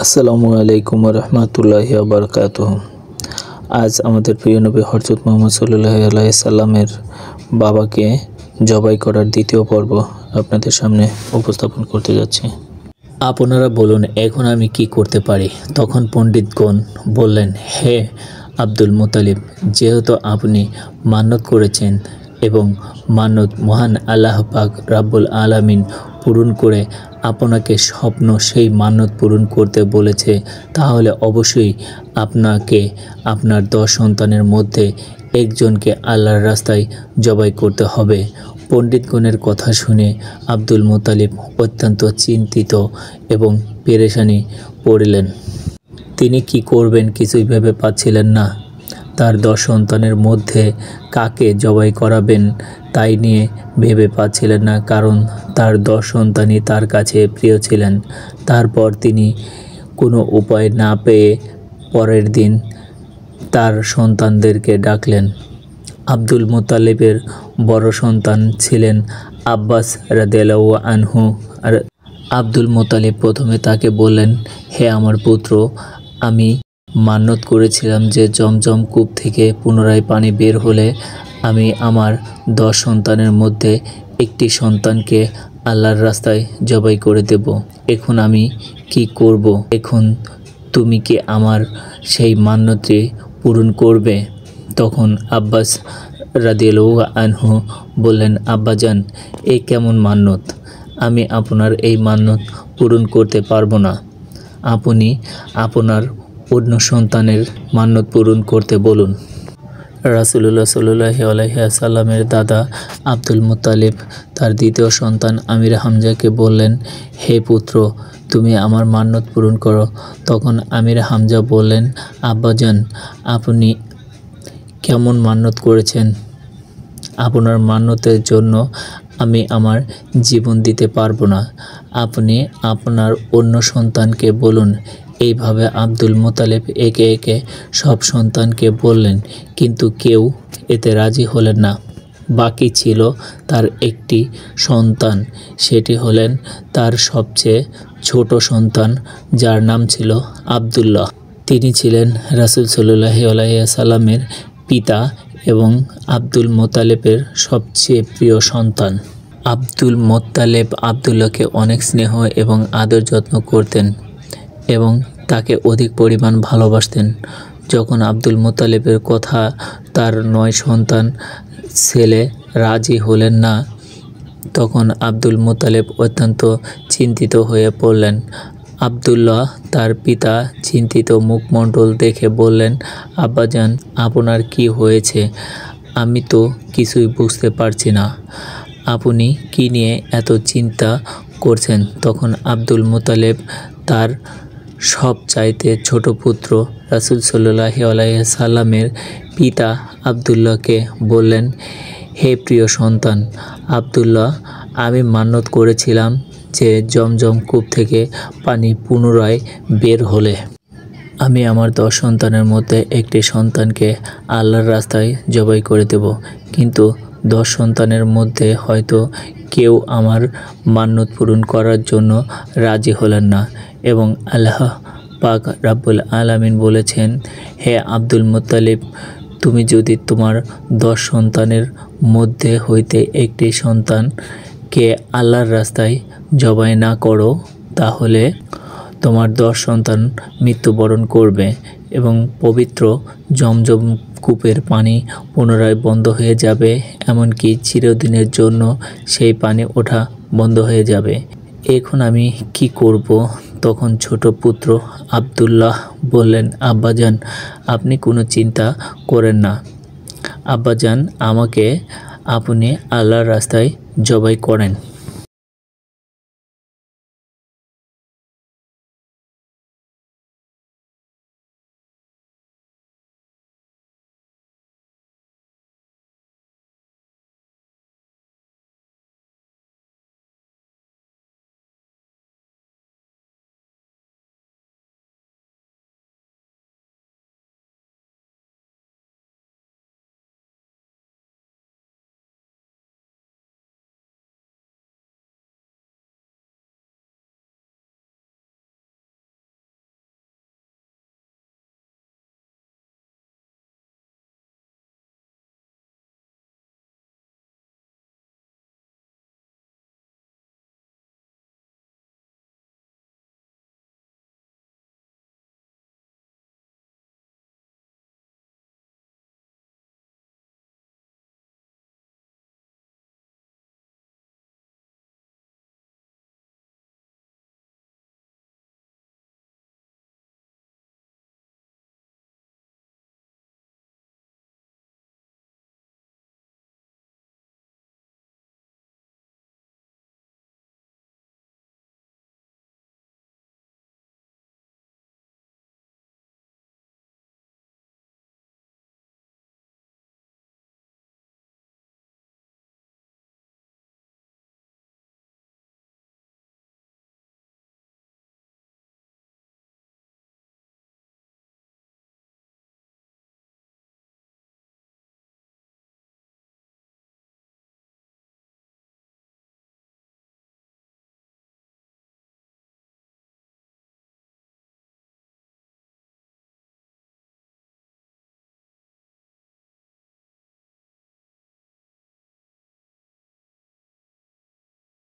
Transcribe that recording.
আসসালামু আলাইকুম রহমতুল্লাহি ওয়া বারাকাতুহু। আজ আমাদের প্রিয় নবী হযরত মুহাম্মদ সাল্লাল্লাহু আলাইহি সাল্লামের বাবাকে জবাই করার দ্বিতীয় পর্ব আপনাদের সামনে উপস্থাপন করতে যাচ্ছি। আপনারা বলুন, এখন আমি কি করতে পারি? তখন পণ্ডিতগণ বললেন, হে আব্দুল মুত্তালিব, যেহেতু আপনি মান্নত করেছেন এবং মান্নত মহান আল্লাহ পাক রাব্বুল আলামিন পূরণ করে আপনাকে স্বপ্ন সেই মান্নত পূরণ করতে বলেছে, তাহলে অবশ্যই আপনাকে আপনার 10 সন্তানের মধ্যে একজনকে আল্লাহর রাস্তায় জবাই করতে হবে। পণ্ডিতগণের কথা শুনে আব্দুল মুত্তালিব অত্যন্ত চিন্তিত এবং পেরেশানি পড়লেন। তিনি কি করবেন কিছুই ভেবে পাচ্ছিলেন না। তার 10 সন্তানের মধ্যে কাকে জবাই করাবেন তাই নিয়ে ভেবে পাচ্ছিলেন না, কারণ তার 10 সন্তানই তার কাছে প্রিয় ছিলেন। তারপর তিনি কোনো উপায় না পেয়ে পরের দিন তার সন্তানদেরকে ডাকলেন। আব্দুল মুত্তালিবের বড় সন্তান ছিলেন আব্বাস রাদিয়াল্লাহু আনহু। আর আব্দুল মুত্তালিব প্রথমে তাকে বললেন, হে আমার পুত্র, আমি মান্নত করেছিলাম যে জমজম কূপ থেকে পুনরায় পানি বের হলে আমি আমার 10 সন্তানের মধ্যে একটি সন্তানকে আল্লাহর রাস্তায় জবাই করে দেব। এখন আমি কি করব? এখন তুমি কি আমার সেই মান্যতটি পূরণ করবে? তখন আব্বাস রাদিয়াল্লাহু আনহু বললেন, আব্বাজান, এই কেমন মান্যত? আমি আপনার এই মান্যত পূরণ করতে পারবো না। আপনি আপনার অন্য সন্তানের মান্যত পূরণ করতে বলুন। রাসূলুল্লাহ সাল্লাল্লাহু আলাইহি ওয়াসাল্লামের দাদা আব্দুল মুত্তালিব তার দ্বিতীয় সন্তান আমির হামজাকে বললেন, হে পুত্র, তুমি আমার মান্যত পূরণ করো। তখন আমির হামজা বললেন, আব্বাজান, আপনি কেমন মান্যত করেছেন? আপনার মান্যতের জন্য আমি আমার জীবন দিতে পারবো না। আপনি আপনার অন্য সন্তানকে বলুন। এইভাবে আব্দুল মুত্তালিব একে একে সব সন্তানকে বললেন, কিন্তু কেউ এতে রাজি হলেন না। বাকি ছিল তার একটি সন্তান, সেটি হলেন তার সবচেয়ে ছোট সন্তান, যার নাম ছিল আব্দুল্লাহ। তিনি ছিলেন রাসূল সাল্লাল্লাহু আলাইহি ওয়াসাল্লামের পিতা এবং আব্দুল মুত্তালিবের সবচেয়ে প্রিয় সন্তান। আব্দুল মুত্তালিব আব্দুল্লাহকে অনেক স্নেহ এবং আদর যত্ন করতেন এবং তাকে অধিক পরিমাণ ভালোবাসতেন। যখন আব্দুল মুত্তালিবের কথা তার 9 সন্তান ছেলে রাজি হলেন না, তখন আব্দুল মুত্তালিব অত্যন্ত চিন্তিত হয়ে পড়লেন। আব্দুল্লাহ তার পিতা চিন্তিত মুখমণ্ডল দেখে বললেন, আব্বাজান, আপনার কি হয়েছে? আমি তো কিছুই বুঝতে পারছি না। আপনি কি নিয়ে এত চিন্তা করছেন? তখন আব্দুল মুত্তালিব তার সবচাইতে ছোট পুত্র রাসূল সাল্লাল্লাহু আলাইহি সাল্লামের পিতা আব্দুল্লাহকে বললেন, হে প্রিয় সন্তান আব্দুল্লাহ, আমি মান্যত করেছিলাম যে জমজম কূপ থেকে পানি পুনরায় বের হলে আমি আমার 10 সন্তানের মধ্যে একটি সন্তানকে আল্লাহর রাস্তায় জবাই করে দেব। কিন্তু 10 সন্তানের মধ্যে হয়তো কেউ আমার মান্যত পূরণ করার জন্য রাজি হলেন না এবং আল্লাহ পাক রাব্বুল আলামিন বলেছেন, হে আব্দুল মুত্তালিব, তুমি যদি তোমার 10 সন্তানের মধ্যে হইতে একটি সন্তানকে আল্লাহর রাস্তায় জবাই না করো, তাহলে তোমার 10 সন্তান মৃত্যুবরণ করবে এবং পবিত্র জমজম কূপের পানি পুনরায় বন্ধ হয়ে যাবে, এমনকি চিরদিনের জন্য সেই পানি ওঠা বন্ধ হয়ে যাবে। এখন আমি কি করব? তখন ছোট পুত্র আব্দুল্লাহ বললেন, আব্বাজান, আপনি কোনো চিন্তা করেন না। আব্বাজান, আমাকে আপনি আল্লাহর রাস্তায় জবাই করেন।